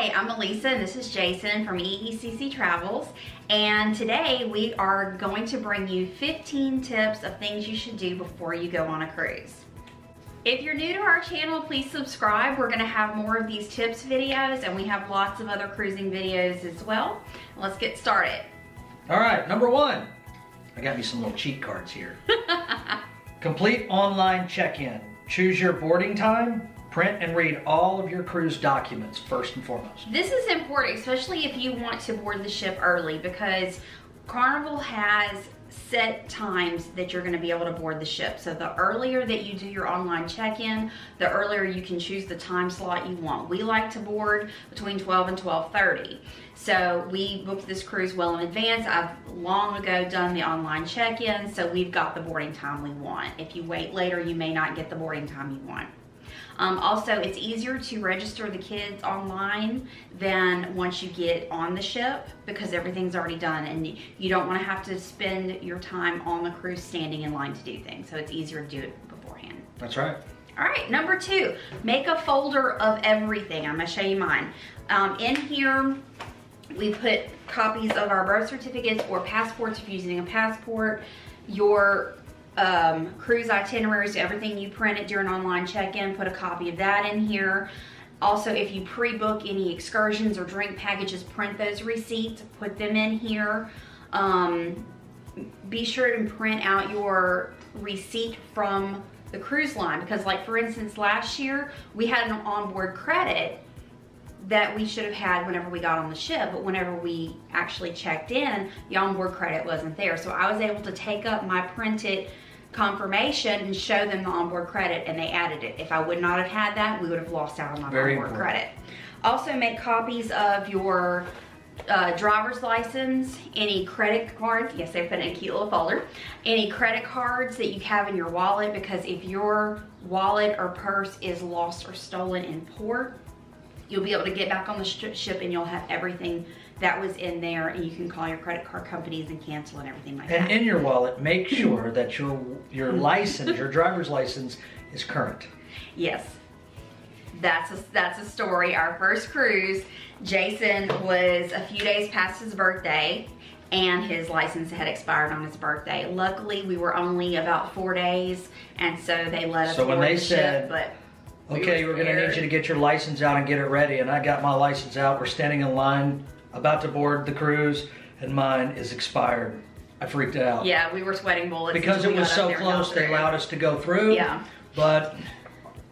Hi, I'm Elisa and this is Jason from EECC Travels, and today we are going to bring you 15 tips of things you should do before you go on a cruise. If you're new to our channel, please subscribe. We're gonna have more of these tips videos and we have lots of other cruising videos as well. Let's get started. All right, number one. I got me some little cheat cards here. Complete online check-in. Choose your boarding time. Print and read all of your cruise documents first and foremost. This is important, especially if you want to board the ship early, because Carnival has set times that you're going to be able to board the ship. So the earlier that you do your online check-in, the earlier you can choose the time slot you want. We like to board between 12 and 12:30. So we booked this cruise well in advance. I've long ago done the online check-in, so we've got the boarding time we want. If you wait later, you may not get the boarding time you want. Also, it's easier to register the kids online than once you get on the ship, because everything's already done and you don't want to have to spend your time on the cruise standing in line to do things. So it's easier to do it beforehand. That's right. All right, number two, make a folder of everything. I'm gonna show you mine. In here, we put copies of our birth certificates or passports if you're using a passport, your cruise itineraries, everything you printed during online check-in, put a copy of that in here. Also, if you pre-book any excursions or drink packages, print those receipts, put them in here. Be sure to print out your receipt from the cruise line, because like for instance, last year we had an onboard credit that we should have had whenever we got on the ship, but whenever we actually checked in, the onboard credit wasn't there. So I was able to take up my printed confirmation and show them the onboard credit, and they added it. If I would not have had that, we would have lost out on my onboard credit. Also, make copies of your driver's license, any credit cards. Yes, they put in a cute little folder. Any credit cards that you have in your wallet, because if your wallet or purse is lost or stolen in port, you'll be able to get back on the ship and you'll have everything that was in there, and you can call your credit card companies and cancel and everything like that. And in your wallet, make sure that your license, your driver's license, is current. Yes, that's a story. Our first cruise, Jason was a few days past his birthday and his license had expired on his birthday. Luckily, we were only about 4 days, and so they let us board the ship, but okay, we're gonna need you to get your license out and get it ready. And I got my license out. We're standing in line, about to board the cruise, and mine is expired. I freaked out. Yeah, we were sweating bullets. Because it was so close, they allowed us to go through. Yeah. But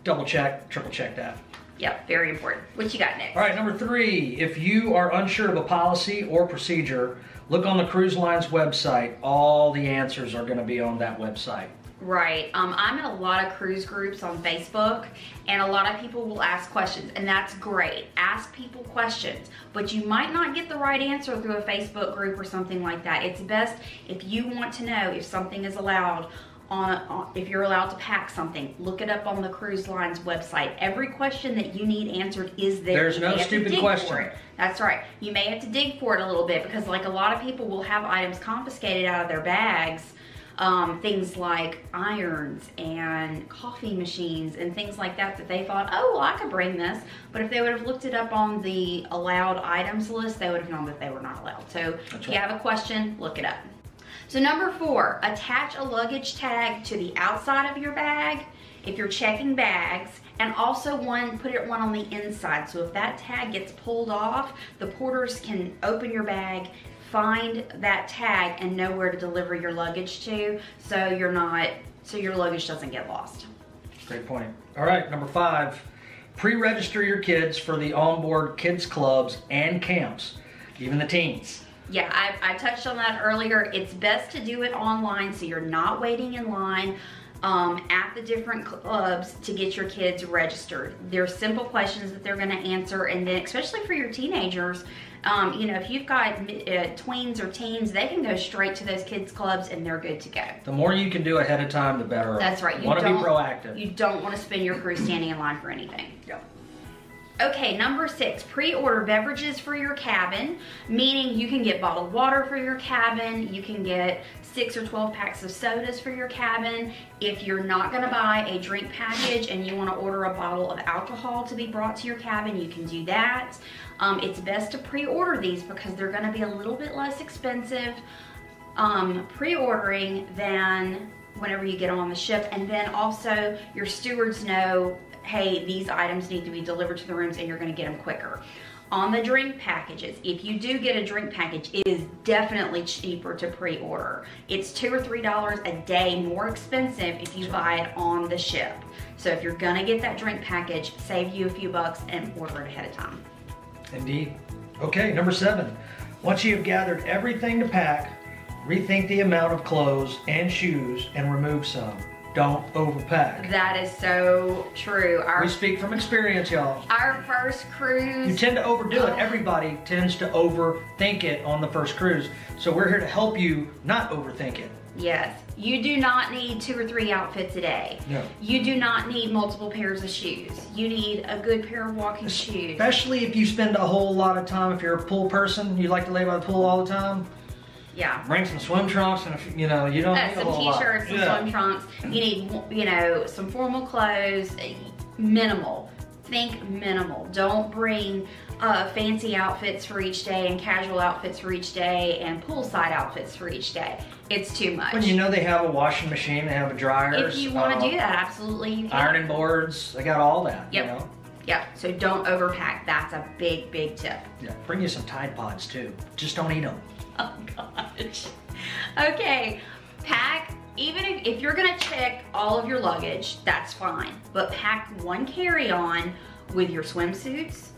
double check, triple check that. Yep, very important. What you got next? All right, number three, if you are unsure of a policy or procedure, look on the cruise line's website. All the answers are gonna be on that website. Right. I'm in a lot of cruise groups on Facebook, and a lot of people will ask questions, and that's great. Ask people questions, but you might not get the right answer through a Facebook group or something like that. It's best if you want to know if something is allowed if you're allowed to pack something, look it up on the cruise line's website. Every question that you need answered is there. There's no stupid question. That's right. You may have to dig for it a little bit, because like a lot of people will have items confiscated out of their bags. Things like irons and coffee machines and things like that they thought, oh, well, I could bring this. But if they would have looked it up on the allowed items list, they would have known that they were not allowed. So if you have a question, look it up. So number four, attach a luggage tag to the outside of your bag if you're checking bags, and also put one on the inside. So if that tag gets pulled off, the porters can open your bag, find that tag, and know where to deliver your luggage to, so your luggage doesn't get lost. Great point. All right, number five, pre-register your kids for the onboard kids clubs and camps, even the teens. Yeah, I touched on that earlier. It's best to do it online so you're not waiting in line at the different clubs to get your kids registered. There's simple questions that they're gonna answer, and then especially for your teenagers, you know, if you've got tweens or teens, they can go straight to those kids clubs and they're good to go. The more you can do ahead of time, the better. That's right. You want to be proactive. You don't want to spend your cruise standing in line for anything. Yep. Okay, number 6, pre-order beverages for your cabin, meaning you can get bottled water for your cabin, you can get 6 or 12 packs of sodas for your cabin. If you're not gonna buy a drink package and you wanna order a bottle of alcohol to be brought to your cabin, you can do that. It's best to pre-order these because they're gonna be a little bit less expensive pre-ordering than whenever you get them on the ship. And then also your stewards know, hey, these items need to be delivered to the rooms and you're gonna get them quicker. On the drink packages, if you do get a drink package, it is definitely cheaper to pre-order. It's $2 or $3 a day more expensive if you buy it on the ship. So if you're gonna get that drink package, save you a few bucks and order it ahead of time. Indeed. Okay, number 7. Once you have gathered everything to pack, rethink the amount of clothes and shoes and remove some. Don't overpack. That is so true. We speak from experience, y'all. Our first cruise. You tend to overdo it. Everybody tends to overthink it on the first cruise. So we're here to help you not overthink it. Yes. You do not need 2 or 3 outfits a day. No. You do not need multiple pairs of shoes. You need a good pair of walking shoes. Especially if you spend a whole lot of time, if you're a pool person, you like to lay by the pool all the time. Yeah. Bring some swim trunks and, you know, you don't need a whole lot. Some t-shirts, some swim trunks. You need, you know, some formal clothes, minimal. Think minimal. Don't bring fancy outfits for each day and casual outfits for each day and poolside outfits for each day. It's too much. When you know they have a washing machine, they have a dryer. If you want to do that, absolutely you can. Ironing boards, they got all that, yep. You know? Yep, so don't overpack. That's a big, big tip. Yeah, bring you some Tide Pods too. Just don't eat them. Oh gosh. Okay, pack, even if you're gonna check all of your luggage, that's fine. But pack 1 carry-on with your swimsuits,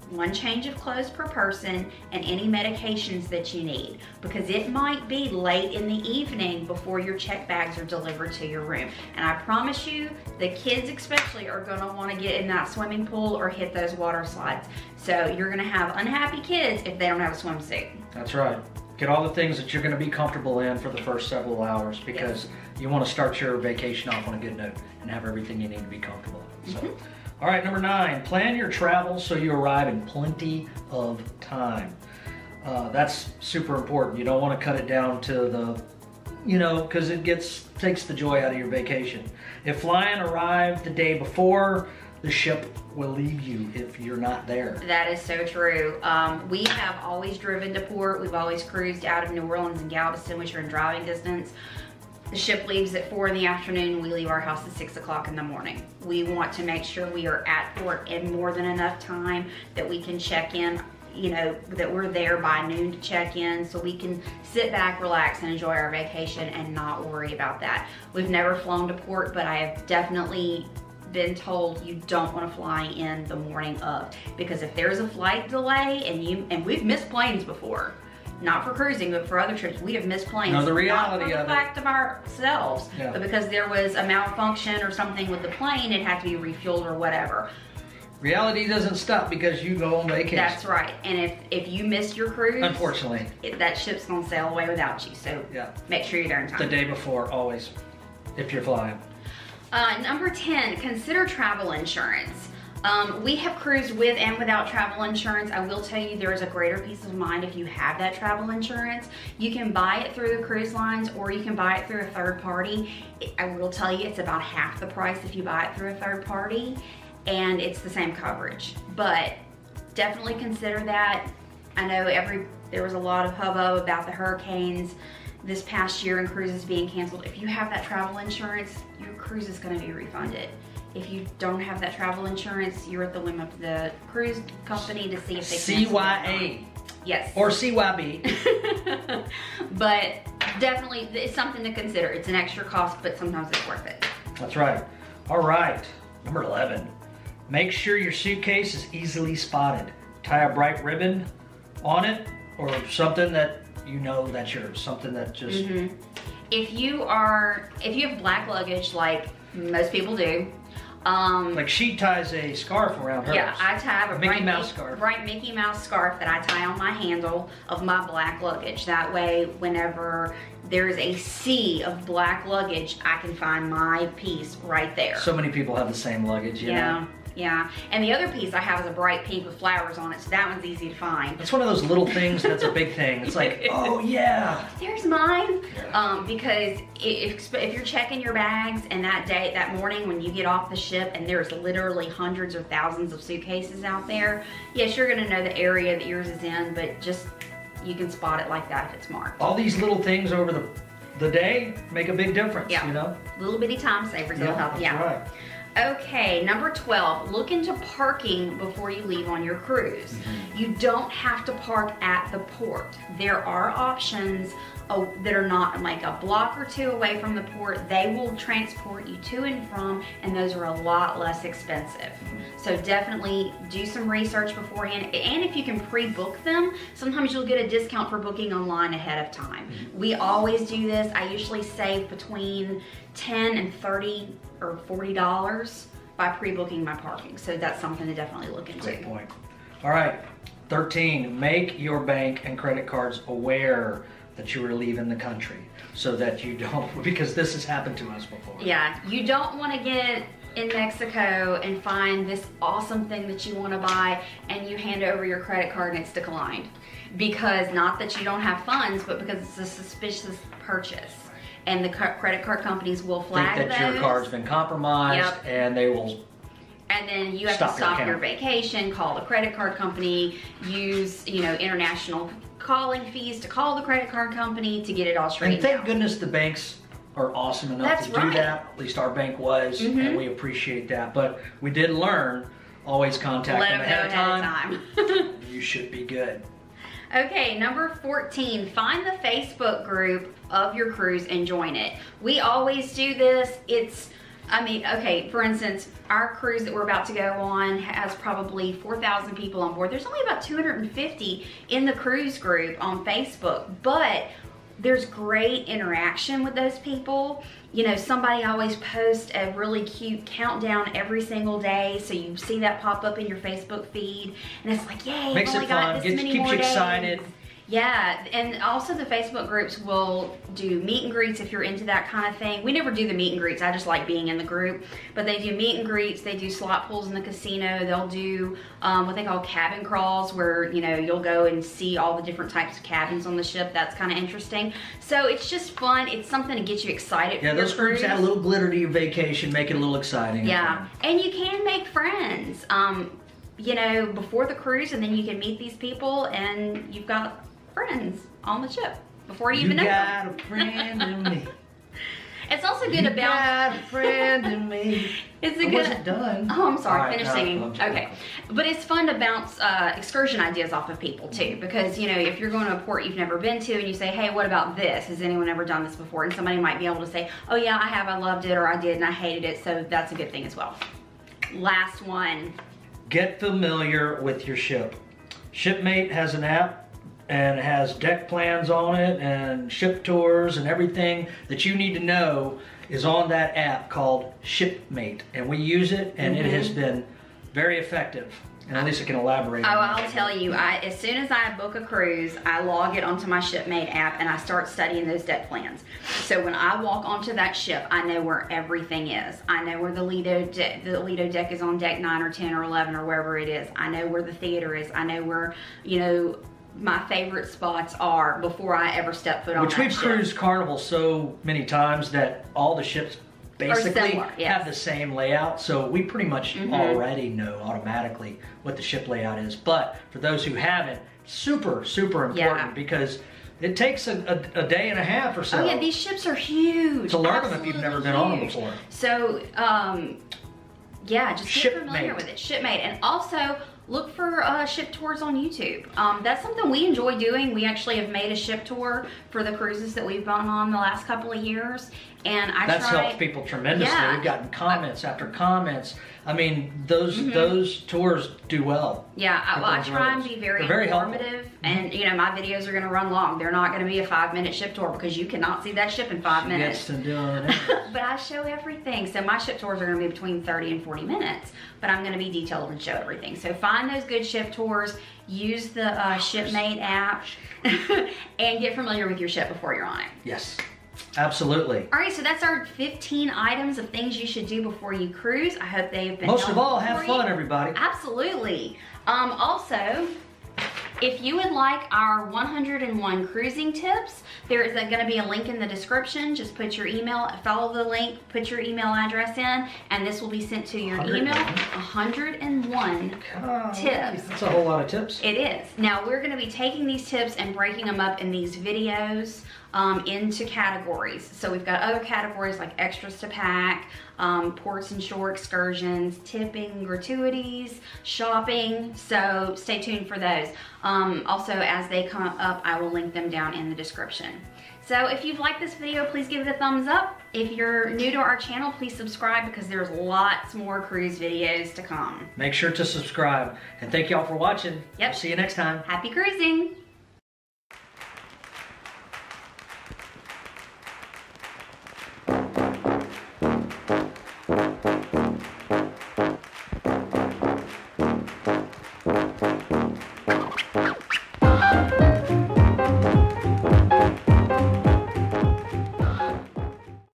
1 change of clothes per person, and any medications that you need. Because it might be late in the evening before your check bags are delivered to your room. And I promise you, the kids especially are gonna wanna get in that swimming pool or hit those water slides. So you're gonna have unhappy kids if they don't have a swimsuit. That's right. Get all the things that you're going to be comfortable in for the first several hours because you want to start your vacation off on a good note and have everything you need to be comfortable. So, all right, number 9, plan your travel so you arrive in plenty of time. That's super important. You don't want to cut it down to the, you know, because it takes the joy out of your vacation. If flying arrived the day before, the ship will leave you if you're not there. That is so true. We have always driven to port. We've always cruised out of New Orleans and Galveston, which are in driving distance. The ship leaves at 4 in the afternoon. We leave our house at 6 o'clock in the morning. We want to make sure we are at port in more than enough time that we can check in, you know, that we're there by noon to check in so we can sit back, relax, and enjoy our vacation and not worry about that. We've never flown to port, but I have definitely been told you don't want to fly in the morning of, because if there's a flight delay and we've missed planes before, not for cruising but for other trips, we have missed planes. No, the reality not for the fact of ourselves, but because there was a malfunction or something with the plane, it had to be refueled or whatever. Reality doesn't stop because you go on vacation. That's right. And if you miss your cruise, unfortunately, that ship's gonna sail away without you. So make sure you're there in time. The day before, always, if you're flying. Number 10, consider travel insurance. We have cruised with and without travel insurance. I will tell you there is a greater peace of mind if you have that travel insurance. You can buy it through the cruise lines or you can buy it through a third party. I will tell you it's about half the price if you buy it through a third party, and it's the same coverage. But definitely consider that. I know there was a lot of hubbub about the hurricanes this past year and cruises being canceled. If you have that travel insurance, your cruise is going to be refunded. If you don't have that travel insurance, you're at the whim of the cruise company to see if they cancel. CYA. Yes. Or CYB. But definitely, it's something to consider. It's an extra cost, but sometimes it's worth it. That's right. All right, number 11. Make sure your suitcase is easily spotted. Tie a bright ribbon on it or something that you know that's yours, something that just... If you have black luggage like most people do, like she ties a scarf around hers. Yeah, I tie a Mickey Mouse scarf. Bright Mickey Mouse scarf that I tie on my handle of my black luggage. That way, whenever there's a sea of black luggage, I can find my piece right there. So many people have the same luggage, you know? Yeah, and the other piece I have is a bright pink with flowers on it, so that one's easy to find. It's one of those little things that's a big thing. It's like, oh yeah. There's mine. Because if you're checking your bags and that morning when you get off the ship and there's literally hundreds or thousands of suitcases out there, yes, you're gonna know the area that yours is in, but just, you can spot it like that if it's marked. All these little things over the day make a big difference, you know? Little bitty time savers, that'll help. Yeah, right. Okay, number 12, look into parking before you leave on your cruise. You don't have to park at the port. There are options that are not like a block or two away from the port. They will transport you to and from, and those are a lot less expensive. So definitely do some research beforehand, and if you can pre-book them, sometimes you'll get a discount for booking online ahead of time. We always do this. I usually save between $10 and $30 or $40 by pre-booking my parking. So that's something to definitely look into. Great point. All right, 13, make your bank and credit cards aware that you are leaving the country so that you don't, because this has happened to us before. Yeah, you don't want to get in Mexico and find this awesome thing that you want to buy and you hand over your credit card and it's declined. Because not that you don't have funds, but because it's a suspicious purchase. And the credit card companies will flag think that those. Your card's been compromised, and they will. And then you have to stop your vacation, call the credit card company, use international calling fees to call the credit card company to get it all straightened out. And thank goodness the banks are awesome enough to do that. At least our bank was, and we appreciate that. But we did learn, always contact them ahead of time. You should be good. Okay, number 14, find the Facebook group of your cruise and join it. We always do this. Okay, for instance, our cruise that we're about to go on has probably 4,000 people on board. There's only about 250 in the cruise group on Facebook, but there's great interaction with those people. Somebody always posts a really cute countdown every single day, so you see that pop up in your Facebook feed, and it's like, yay, makes I've only got this many more days. Keeps you excited. Yeah, and also the Facebook groups will do meet and greets if you're into that kind of thing. We never do the meet and greets, I just like being in the group. But they do meet and greets, they do slot pools in the casino, they'll do what they call cabin crawls, where you'll go and see all the different types of cabins on the ship. That's kind of interesting. So it's just fun, it's something to get you excited for your those groups add a little glitter to your vacation, make it a little exciting. Yeah, and you can make friends, before the cruise, and then you can meet these people and you've got friends on the ship before you even know them. You got a friend in me. It's also good to bounce. You got a friend in me. It's a good. wasn't done. Oh, I'm sorry. Right, Finish singing. Okay, but it's fun to bounce excursion ideas off of people too, because if you're going to a port you've never been to and you say, hey, what about this? Has anyone ever done this before? And somebody might be able to say, oh yeah, I have. I loved it, or I did and I hated it. So that's a good thing as well. Last one. Get familiar with your ship. Shipmate has an app, and it has deck plans on it and ship tours, and everything that you need to know is on that app called Shipmate, and we use it, and it has been very effective. And Lisa can elaborate on that. I'll tell you, as soon as I book a cruise, I log it onto my Shipmate app and I start studying those deck plans. So when I walk onto that ship, I know where everything is. I know where the Lido deck is on deck 9 or 10 or 11 or wherever it is. I know where the theater is. I know where, my favorite spots are before I ever step foot on that ship. Which we've cruised Carnival so many times that all the ships basically have the same layout, so we pretty much already know automatically what the ship layout is. But for those who haven't, super important, because it takes a day and a half or so. Oh yeah, these ships are huge. To learn them if you've never been on them before. So yeah, just get familiar with it. Shipmate. And also look for ship tours on YouTube. That's something we enjoy doing. We actually have made a ship tour for the cruises that we've gone on the last couple of years. And that's helped people tremendously. Yeah. We've gotten comments after comments. I mean, those tours do well. Yeah, I try and be very informative. And my videos are going to run long. They're not going to be a 5-minute ship tour because you cannot see that ship in 5 minutes. She gets to do it. But I show everything. So my ship tours are going to be between 30 and 40 minutes. But I'm going to be detailed and show everything. So find those good ship tours. Use the Shipmate app and get familiar with your ship before you're on it. Yes. Absolutely. All right, so that's our 15 items of things you should do before you cruise. I hope they've been Most of all, have helpful for fun, you. everybody. Absolutely. Also, if you would like our 101 cruising tips, there is going to be a link in the description. Just put your email, follow the link, put your email address in, and this will be sent to your email. 101 tips. That's a whole lot of tips. It is. Now we're going to be taking these tips and breaking them up in these videos into categories. So we've got other categories like extras to pack, ports and shore excursions, tipping, gratuities, shopping. So stay tuned for those. Also, as they come up, I will link them down in the description. So if you've liked this video, please give it a thumbs up. If you're new to our channel, please subscribe because there's lots more cruise videos to come. Make sure to subscribe. And thank y'all for watching. Yep. See you next time. Happy cruising!